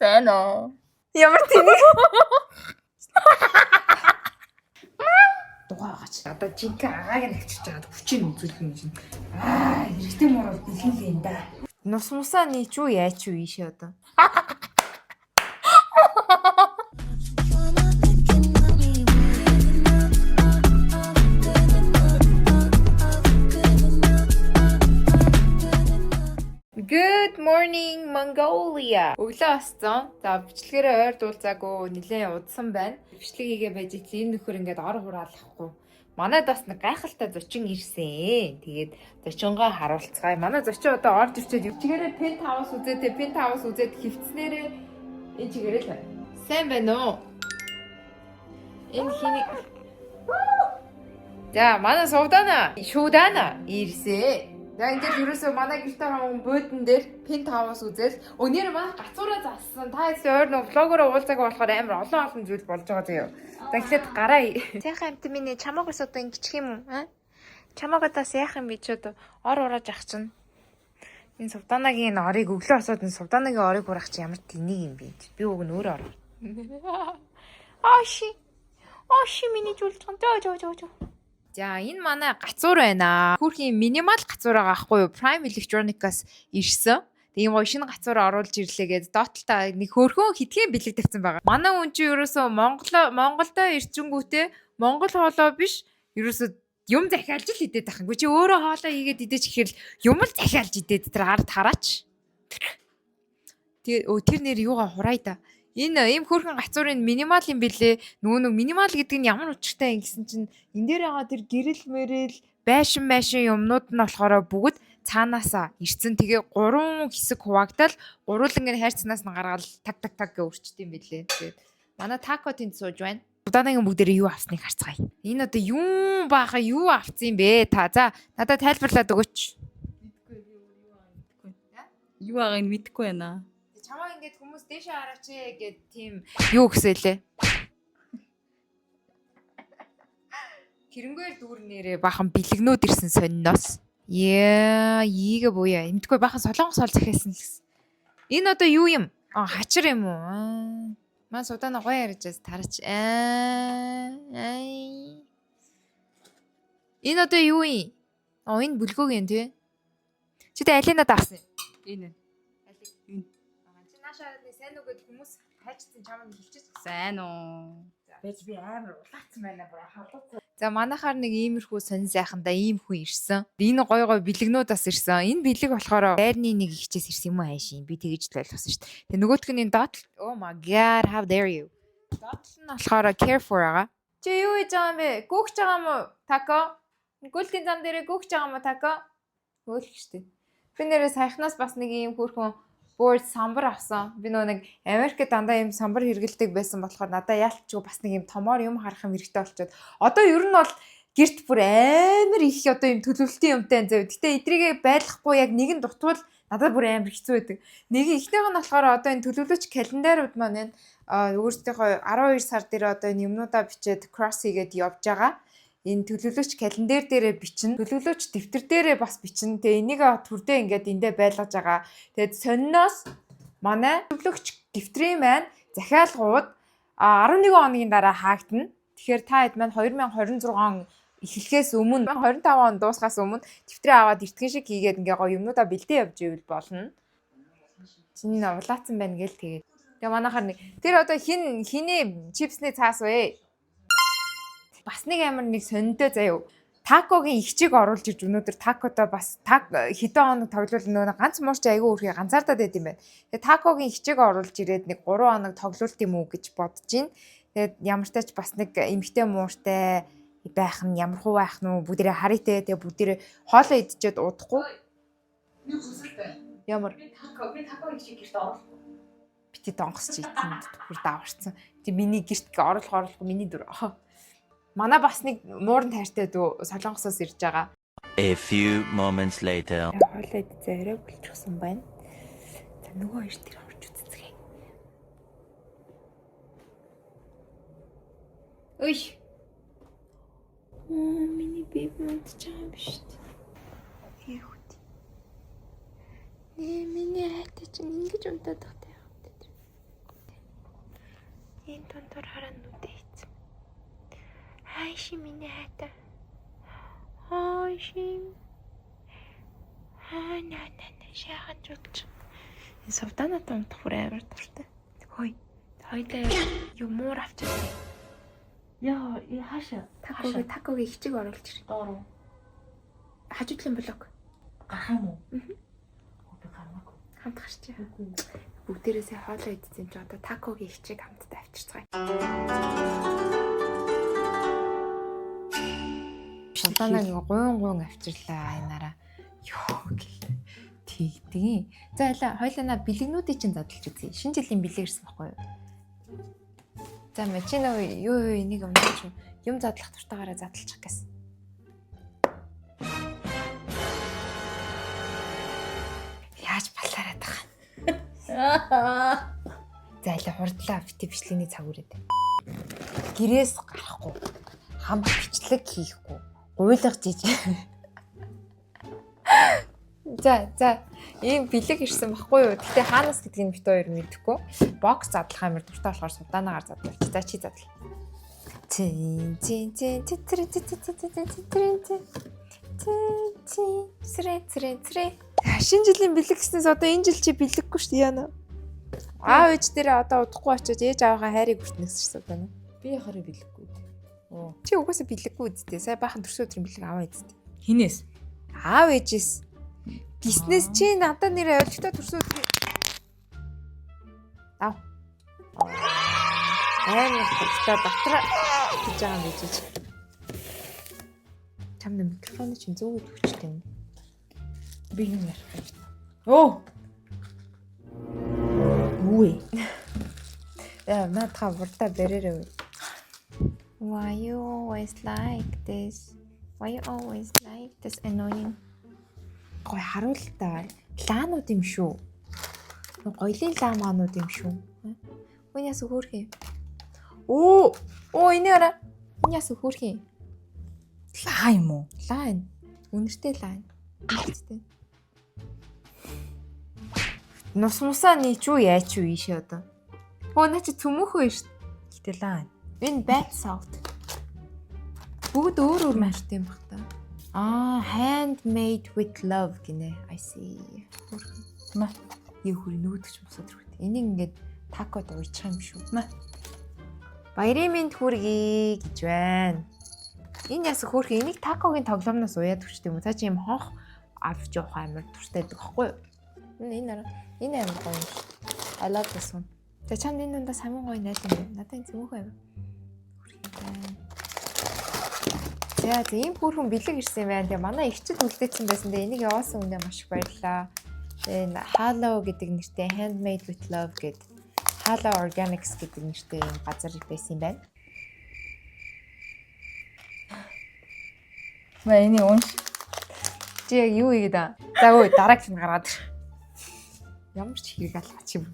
Сайн уу? Ямар тэнэг. Дугаагач. Одоо жинхэнэ агааг нь авчирч байгаа хүчийг үзүүлэх юм чинь. Хэрэгтэй мөр бол бэлгэлээ энэ да. Нус мусаа нийч үү яач юу ийшээ одоо. Good morning Mongolia. Өглөө осцсон. За бичлэгээрээ ойр дуулзаагүй нэлээд удсан байна. Бичлэг хийгээ байж итэл энэ нөхөр ингээд ор хураалахгүй. Манайд бас нэг гайхалтай зочин ирсэн. Тэгээд зочингоо харуулцгаая. Манай зочин одоо орж ирчээд чигээрээ Penthouse үзээд Penthouse үзээд хөвцснээрээ энэ чигээрээ л байна. Сайн байна уу? Энэ хиний За манай Сувдана, Шуудана ирсэн. За ингээд ерөөсөө манай гэртээ хүн буудан дээр Penthouse үзэл өнөр маань гацуураа зассан. Та эсээ ойр нөө влогоор уулзаагаа болохоор амар олон зүйл болж байгаа заяа. За эхлээд гараа. Сайхан амт минь чамаагаас одоо ингэчих юм уу? Чамаагаас яах юм бэ ч одоо ор урааж ах чинь. Энэ Сувданагийн орыг өглөө осоод энэ Сувданагийн орыг урах чи ямар тэнэг юм бэ? Би уг нь өөр ор. Аши миний зүйлж байгаа. Жоо. За энэ манай гацуур байна. Хүүрхийн минимал гацуур байгаа аахгүй юу? Prime Electronics-аас ирсэн. Тэгээ юм гоо шинэ гацуур оруулж ирлээгээд доотлоо нэг хөөрхөн хитгэн бэлэг тавьсан байгаа. Манай хүн чи ерөөсөө Монголдо ирчингүүтээ Монгол хоолой биш ерөөсөө юм захиалж л идээд тахын. Чи өөрөө хоолой хийгээд идэж ихээр юм л захиалж идээд тэр ард хараач. Тэр нэр юугаа хураа да. Энэ ийм хөөрхөн гацуурын минимал юм бэлээ. Нөгөө минимал гэдэг нь ямар учиртай юм гэсэн чинь энэ дээр байгаа тэр гэрэл мэрэл байшин юмнууд нь болохоор бүгд цаанаасаа ирсэн. Тэгээ 3 хэсэг хуваагдал гуруулан ин хайрцнаас нь гаргаад таг гэ өрчдөг юм бэлээ. Тэгээд манай тако тэнд сууж байна. Удаангийн бүгдээрээ юу авсныг харцгаая. Энэ одоо юу бааха юу авцсан юм бэ та? За надад тайлбарлаад өгөөч. Мэдгүй. Юу байгааг нь мэдэхгүй байна. Чамаа ингээд хүмүүс дээшээ хараач гэд тийм юу гэсэлээ. Тэрнгээр дүүрнээрээ бахан бэлгнүүд ирсэн сонноос. Ийгээ буяа. Эмтгүй бахан солонгос ол захиасан л гэсэн. Энэ одоо юу юм? Хачир юм уу? Маа Сувдана гоё ярьж тараач. Энэ одоо юу юм? Энэ бүлгөөг юм тий. Чи тэ алина даасан. Энэ. Сайн уу гэд хүмүүс хайчсан чамд хэлчихсэн. Сайн уу. Бэж би амар улаацсан байна бро. За манайхаар нэг иймэрхүү сонин сайхандаа ийм хүн ирсэн. Энэ гой бэлгнүүдээс ирсэн. Энэ бэлэг болохоор байрны нэг ихчээс ирсэн юм уу хайшин. Би тэгэж л ойлгосон шүү дээ. Тэгээ нөгөөх нь энэ dot oh my god how dare you. Dot нь болохоор care for байгаа. Чи юу хийж байгаа юм бэ? Гүгч байгаа юм уу? Тако. Гүлтийн зам дээрээ гүгч байгаа юм уу тако? Хөөлөх шүү дээ. Би нэрээ саяхнаас бас нэг ийм хөрхөн board самбар авсан. Би нэг Америкт дандаа юм самбар хэрэгэлдэг байсан болохоор надаа яалтчгүй бас нэг юм томоор юм харах юм хэрэгтэй болчиход. Одоо ер нь бол гэрт бүр амар их одоо юм төлөвлөлтийн юмтай зав. Гэтэ эдрийгээ байлгахгүй яг нэгэн дутвал надад бүр амар хэцүү байдаг. Нэг ихнийх нь болохоор одоо энэ төлөвлөгч календарууд маань өөрсдийнхөө 12 сар дээр одоо энэ юмнуудаа бичээд cross хийгээд явж байгаа. Энэ төлөвлөгч календар дээрээ бичнэ. Төлөвлөгч дэвтэр дээрээ бас бичнэ. Тэгээ энийг түрдээ ингээд эндээ байлгаж байгаа. Тэгээд сонноос манай төлөвлөгч дэвтрийн маань захиалгууд 11 хоногийн дараа хаагдана. Тэгэхээр та хэд маань 2026 эхлэхээс өмнө 25 он дуусгаас өмнө дэвтрээ аваад эртхэн шиг хийгээд ингээ гоё юмнуудаа бэлдээ явж ивэл болно. Чиний улаацсан байна гээл тэгээд. Тэгээ манайхаар нэг тэр одоо хиний чипсний цаас вэ? Бас нэг амар нэг сониндөө заяа. Такогийн ихчийг оруулж ирж өнөөдөр такото бас хэдэн хоног тоглол нөгөө ганц муурч айгүй өөрхий ганцаардаад байд юм байна. Тэгээ такогийн ихчийг оруулж ирээд нэг 3 хоног тоглолт юм уу гэж бодож байна. Тэгээд ямар ч тач бас нэг эмхтэй мууртай байх нь ямар хуу байх нь бүгдээрээ харъятэй. Тэгээ бүгдээрээ хоолоо идчихэд удахгүй. Юу хүсэлтэй? Ямар? Би тако ихчийг гэрт оруулах. Бити донгосч ийцэн бүр даварцсан. Тэг миний гэрт оруулах миний дүр. Манай бас нэг муурын тайртай дүү Солонгосоос ирж байгаа. A few moments later. Хоолой идсэн арай болчихсон байна. За нөгөө хоёр тэр орж үзцгээе. Ой. Миний биб мандчаа биш. Яхут. Миний хайтай чинь ингэж унтаад байгаа юм. Энэ дундуур хараа нүдэ хийцэн. Хайши миний хайта. Хайши. На шахаж болж. Энэ сувданаа томдох бүр амар дуртай. Хой. Хоёлаа юу муур авчихсан. Яа, хаашаа. Такогийн хичиг оруулж ирээ. Доор. Хажуудлын блок. Гарах юм уу? Би гармаагүй. Хамт гарч. Бүгдээрээсээ хоолоо идсэн ч одоо такогийн хичиг хамтдаа авчирцгаая. Шантанаг гуйн авчирлаа энараа. Йоо гэл тэгдгийн. За хоёлаа бэлэгнүүдийг чинь задлж үзье. Шинэ жилийн бэлэг ирсэн байхгүй юу? За мачино юу энийг өмнөч юм задлах туртаагаараа задлчих гэсэн. Яаж балаараад байгаа. За хурдлаа бити бичлэгийн цаг үрээд. Гэрээс гарахгүй. Хамт бичлэг хийхгүй. Гуйлах жиж. За ийм бэлэг ирсэн баггүй юу? Гэтэ хаанаас гэдгийг бит хоёр мэдэхгүй. Бокс задлах амар дуртай болохоор судаанагаар задлуулж. За чи задал. Чин шинэ жилийн бэлэг гэснээс одоо энэ жил чи бэлэггүй шүү дээ яана. Аав ээж дээрээ одоо удахгүй очиж ээж аавынхаа хайрыг бүртнэсчихсэн байна. Би хараа бэлэхгүй. Оо. Чи угаасаа бэлэггүй үсттэй. Сая баахан төрсөн өдрийн бэлэг аваа үсттэй. Хинээс? Аав ээжээс. Бизнес чи надад нэр ойлгохтой төрсөн өдрийн. Ав. Амар хөтөлтэй дотроо гэж байгаа юм биш. Чамд микрофоны чинь зөөгд хүчтэй. Би юм ярих гэж. Оо. Үгүй. Надад буртаа бэрээрээ. Why you always like this? Why you always like this annoying? Гой харуул та. Лаанууд юм шүү. Гоёлын лаамаанууд юм шүү. Үн яс хөөх юм. Оо энэ араа. Энэ яс хөөх юм. Лаа юм уу? Лайн. Үнэртэй лайн. Үнэртэй. Нусмусаа нийчүү яач юу ийшээ одоо. Наа чи цөмөхөө шүү. Гэтэ лаа. Энэ bath salt. Бүгд өөр мартын юм бах та. Handmade with love гинэ. I see. Маа. Юу хөр нүүдгч босоод ирэхтэй. Энийг ингээд такод уйчих юм шүү. Маа. Баярын мэнд хүргэе гэж байна. Энэ яс хөөх энийг такогийн тоглоомноос уяад өгчтэй юм. Цаа чи юм хонх авч явах амар туртай байдаг байхгүй юу? Энэ амар гоё юм шүү. I love this one. За чамд энэ дундаа самын гоё найз юм байна. Надад энэ цөмөх байв. За ийм бүрхэн бэлэг ирсэн байна. Тэгээ манай ихчэд үлдээсэн байсан. Тэгээ энийг явуулсан үнэ маш их баярлалаа. Тэгээ Hello гэдэг нэртэй Handmade with Love гэдэг Hello Organics гэдэг нэртэй юм газар байсан юм байна. Маа энийг унш. Чи яг юу ийгээд аа? За өө дараагч нь гаргаад ир. Ямар ч хэрэг алгач юм.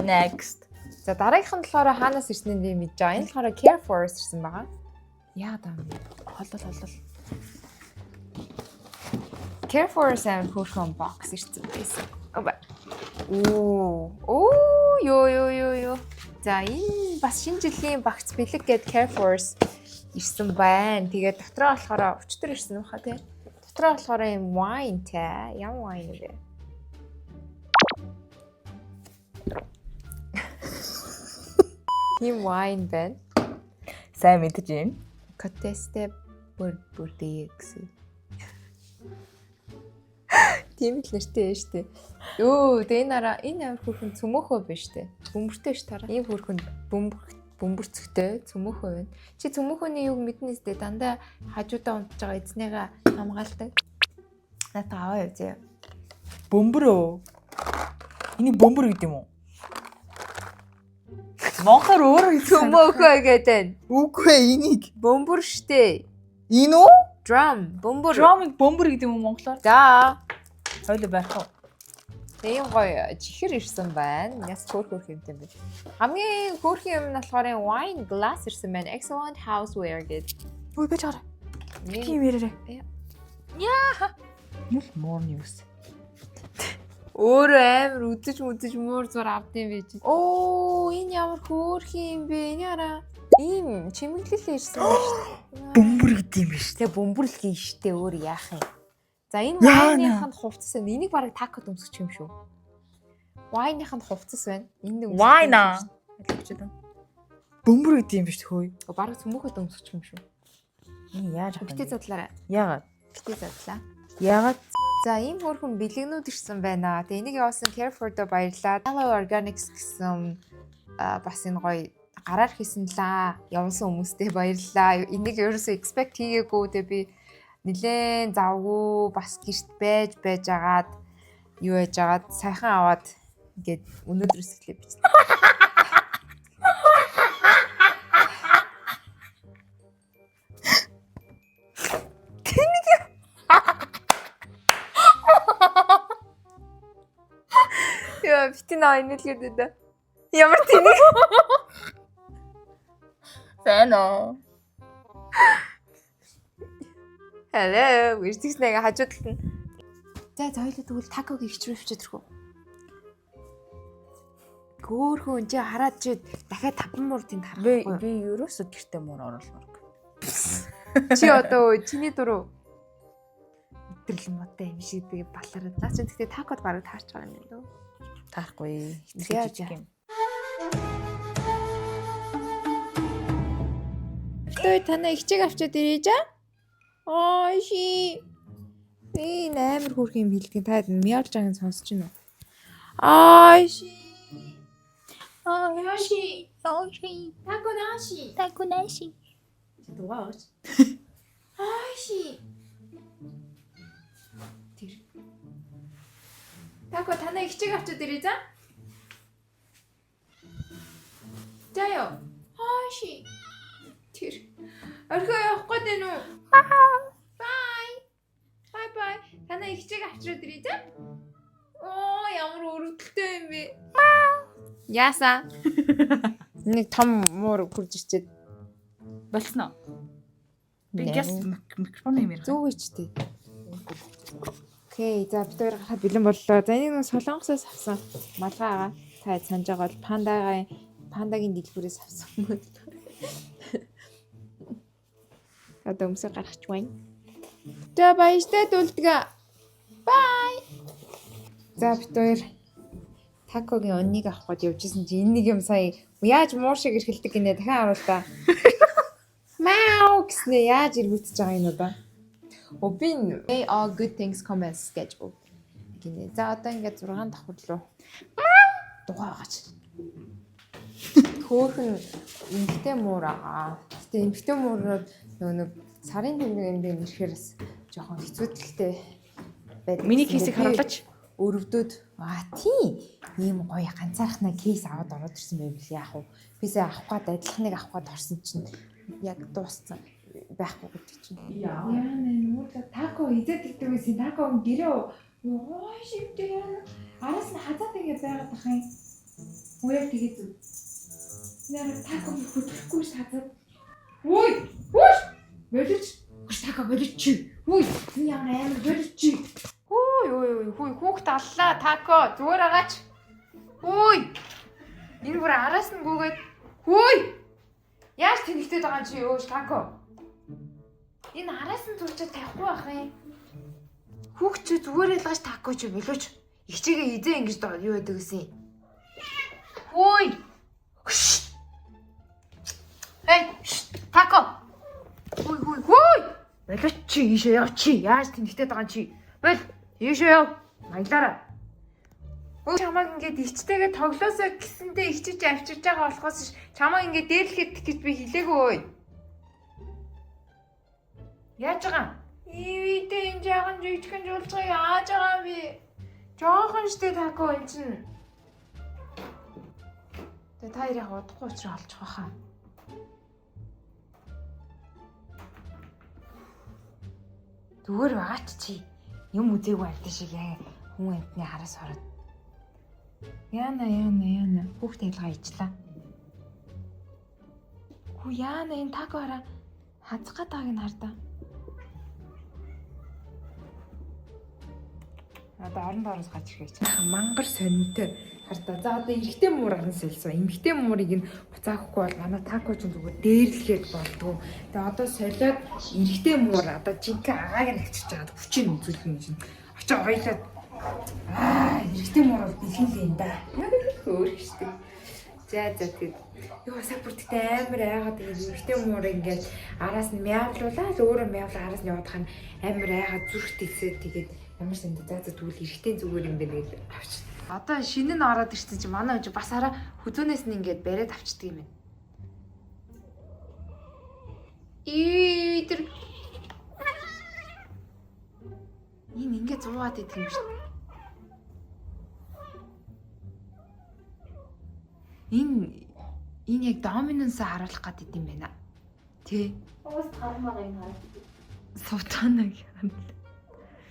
Next. За дараагийнх нь болохоор хаанаас ирсэн нь би мэдэж байгаа. Энэ болохоор Care Force ирсэн байгаа. Яа даа. Холол. Care Force and Pushon box ирсэн байсан. Ёо. За энэ бас шинэ жилийн багц бэлэг гээд Care Force ирсэн байна. Тэгээд дотроо болохоор өчтөр ирсэн юм хаа тий. Дотроо болохоор юм wine те. Ямар wine вэ? Ийм wine байна. Сайн мэдэж юм. Котесте бүрдээ гэсэн. Тийм л нэртэй ээ штэ. Ёо, энэ амар хөрхөн цөмөхөө биш штэ. Бөмбөртэй ш тараа. Ийм хөрхөн бөмбөрцөгтэй цөмөхөө байна. Чи цөмөхөөний юг мэднэ сте дандаа хажуудаа унтж байгаа эзнээгээ хамгаалдаг. Натаа аваа юу зэ. Бөмбөрөө. Энийг бөмбөр гэдэг юм уу? Монхоор өөрөө цөмөхөө гэдэг. Үгүй энийг Бөмбөр штэ. энэ үү? Drum, бөмбөр. Drum-ыг бөмбөр гэдэг юм уу монголоор? За. Хойло байх уу? Тийм гоё чихэр ирсэн байна. Яс хөөх юмтай байна. Хамгийн хөөх юм нь болохоор wine glass ирсэн байна. Excellent houseware гэдэг. Ой бэж гараа. Тийм ярээрээ. Яа. Мөл more news. Өөрөө амар үдэж муур зур авдсан байж. Оо, энэ ямар хөөрхөн юм бэ? Энэ хараа. Ийм чимэглэл ирсэн ба шүү дээ. Бөмбөр гэдэг юм биш. Тэгээ бөмбөрлөх юм штэ өөр яах юм. За энэ вайныханд хувцас байна. Энийг бараг такод өмсөж юм шүү. Вайныханд хувцас байна. Энд өмсөж. Вайна. Бөмбөр гэдэг юм биш хөөе. Бараг цөмөхөд өмсөж юм шүү. Яаж Битээ задлаарай. Яагаад? Битээ задлаа. Яагаад? За ийм хөөрхөн бэлэгнүүд ирсэн байна. Тэгээ энийг явуулсан Careford-о баярлалаа. Hello Organics гэсэн бас энэ гоё гараар хийсэн лаа. Явуулсан хүмүүстээ баярлалаа. Энийг ерөөсөө expect хийгээгүй. Тэгээ би нилээн завгүй бас гэрт байж агаад юу яж агаад сайхан аваад ингээд өнөөдрөөс эхлэе бичсэн. Яа, битнаа инээлгээд байна. Ямар тэнэг. Фэно. Hello, үрдэгснэгээ хажуудалт нь. За хоёулаа тэгвэл таког ихчрүү авчиад тэрхүү. Хөөхөн чи хараад чи дахиад 5 муур тэнд харахгүй. Би ерөөсө гэртээ муур оруулмаар. Чи одоо чиний дуруу өдрөл мотой юм шиг тэгээ балараад. Наа чи тэгтээ такод бараг таарч байгаа юм лөө. Таахгүй. Яаж юм. Той танаа ихчиг авчиад ирээж аа. Ой ши. Би амар хүрх юм бэлдгийг та мяалж байгааг сонсож байна уу? Ай ши. Ой ши. Такунаши. Дугаач. Ай ши. Тэр. Тако танаа ихчиг авчиад ирээж аа. Заяа. Ай ши. Тэр. Орхоо явах гээд байна уу? Bye. Танаа ихчиг авчираад ирээ зэ. Оо, ямар өрөвдөлтэй юм бэ? Яаса. Нэг том муур хурж ирчээд Болсноо. Би гяс микрофон юм ярих. зүг ичтэй. Окей, за бид хоёр гарахад бэлэн боллоо. За энийг нэг Солонгосоос авсан малгайгаа та санаж байгаа бол пандагийн дэлгүүрээс авсан юм. Одоо өмсөөр гаргач байна. За баяртай дүүлдгээ. Бай. За бид хоёр такогийн онныг авах гээд явжсэн чи энэ нэг юм сая яаж муур шиг эрхэлдэг гинэ дахин харуул та. Мау гэснэ яаж эргүүлж байгаа юм одоо. Open all good things come as schedule. Гинэ. За одоо ингээд 6 давхар руу дугаагач. Хөөхөн эмгтэй муур аа. Гэтэ эмгтэй муурууд нөгөө сарын тэмдэгт ирэхээрс жоохон хэцүүдэлтэй байдаг. Миний кейсийг харуулаач. Өрөвдөд тийм ийм гоё ганцаархнаа кейс аваад ороод ирсэн байвал яах вэ? Бисээ авах гээд адилхныг авах гээд орсон чинь яг дууссан байхгүй гэдэг чинь. Яа нэ нуудлаа тако идээд иддэг байсан. Тако гэрээ ой шивтэй араас нь хазаад ингэ байгаад тах юм. Үеэр тэгээд зү. Нэр тако хөдлөхгүй шатаад. Ой! Болич. Тако болич чи. Ой, энэ ямар амар болич чи. Ой, хүүхд аллаа тако зүгээр агаач. Ой. Энэ бүр араас нь гүгээд. Ой. Яаж тэнэгтэй байгаа чи өөш тако. Энэ араас нь зурчаад тавихгүй байх юм. Хүүхд чи зүгээр ялгаач тако чи болооч. Ихчигээ идэ ингэж юу байдаг гэсэн. Ой. Эй, тако. Ой. Болооч чи ийшээ яа чи. Яаж тэнэгтэй байгаа чи. Бол ийшээ яв. Маялаараа. Өө чамаг ингээд ичтэйгээ тоглоосоо гэсэндээ ичиж авчирж байгаа болохоос чамаг ингээд дээрлэхэд гэж би хэлээгүй. Яаж байгаа? Ивэдэ энэ жаахан жижигхэн жуулцгаа яаж байгаа би? Жоохон штэ тако энэ чинь. Тэ та ярих удахгүй учраас олчих واخа. Зүгээр байгаач чи. Юм үзээгүй амт шиг яа хүн амтны хараас ороод. Яна. Хүүхд ялгаа ижлаа. Хүү яана энэ тако хараа хазах гатааг нь хардаа. Одоо орон доороос гарч ирэх гэж. Мангар сонинтой. Хардаа. За одоо эрэгтэй муур гарна солисон. Эмэгтэй муурыг нь буцаахгүй бол манай тако ч зүгээр дээрлэхэд болдгоо. Тэгээ одоо солиод эрэгтэй муур одоо жинхэнэ агааг нь авчирч байгаа хүчийг үзүүлэх юм чинь. Очоо хоёлоо эрэгтэй муур бол бэлгэлээ юм да. Хөөрхштэй. За тэгээд ёо саппорттай амар айгаад тэгээд эрэгтэй муур ингээд араас нь мяавлуулаад өөрөө мяавлаа араас нь явуудах нь амар айгаад зүрх тэлсээд тэгээд ямар санд за тэгвэл эрэгтэй зүгээр юм байна гэж авчих. Одоо шинэ нь ороод ирсэн чи манай хүн бас хараа хүзүүнээс нь ингээд бариад авчдаг юм байна. Тэр энэ ингээд зуугаад идэх юм шүү. Энэ яг доминансаа харуулах гэдэг юм байна. Тэ. Уус гармаа юм хараад. Сувтанаг.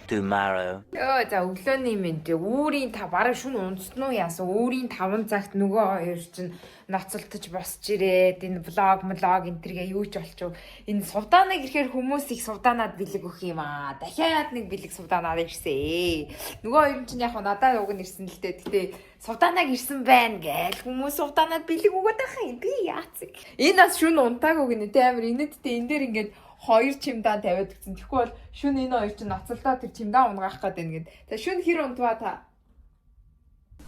Tomorrow. За өглөөний мэнд үүрийн бараг шүн унцсан уу яасан үүрийн 5 цагт нөгөө хоёр чинь ноцолтож босч ирээд энэ влог энэ төргээ юу ч болчих. Энэ сувдаанаг ирэхээр хүмүүс их сувдаанаад бэлэг өгөх юм аа. Дахиад нэг бэлэг сувдаанаад ирсэн. Нөгөө хоёр чинь яг надад уг нь ирсэн л дээ. Гэтэ сувдаанаг ирсэн байна гээл хүмүүс сувдаанаад бэлэг өгöd байгаа юм. Би яацэг. Энэ бас шүн унтаагүй гинэ тэ амир инээдтэй энэ дээр ингээд хоёр чимдаан тавиад өгсөн. Тэгэхгүй бол шүн энэ хоёр чинь ноцолдоо тэр чимдаан унгаах гээд байна гэд. Тэгээ шүн хэр унтваа та?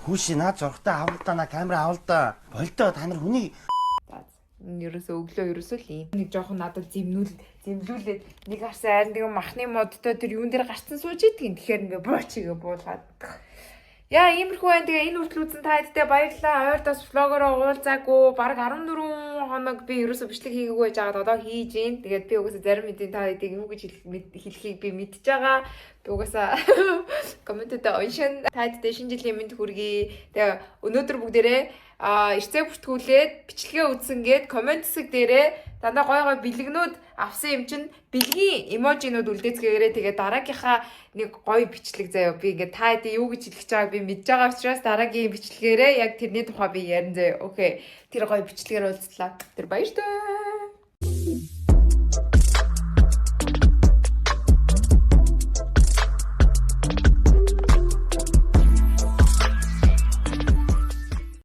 Хүүши наад зургтаа авалтаа на камера авалтаа. Болдоо та нар хүний Энэ ерөөсөө өглөө ерөөсөө л юм. Нэг жоохон надад зэмлүүлээд нэг харсан айрын махны модтой тэр юун дээр гарцсан сууж идэг. Тэгэхээр ингээ буучигээ буулгаад. Яа иймэрхүү байна. Тэгээ энэ хүртэл үзэн та хэдтэй баярлалаа. Ойртоос влогороо уулзаагүй. Бараг 14 хоног би ерөөсөө бичлэг хийгээгүй байж байгаад одоо хийж гин. Тэгээд би угаасаа зарим мэдээ та хэдийг юу гэж хэлхийг би мэдчихэж байгаа. Би угаасаа комментэд уншин та хэдтэй шинэ жилийн мэнд хүргэе. Тэгээ өнөөдөр бүгдээрээ эрцээ бүртгүүлээд бичлэгээ үзсэн гээд комент хэсэг дээрээ дандаа гой бэлгнүүд авсан юм чинь бэлгийн эможинууд үлдээцгээгээрээ тэгээ дараагийнхаа нэг гой бичлэг заяа би ингээд та хэдий юу гэж хэлэх гэж байгааг би мэдж байгаа учраас дараагийн бичлэгээрээ яг тэрний тухай би ярин заяа. Окей. Тэр гой бичлэгээр уулзлаа. Тэр баяр таа.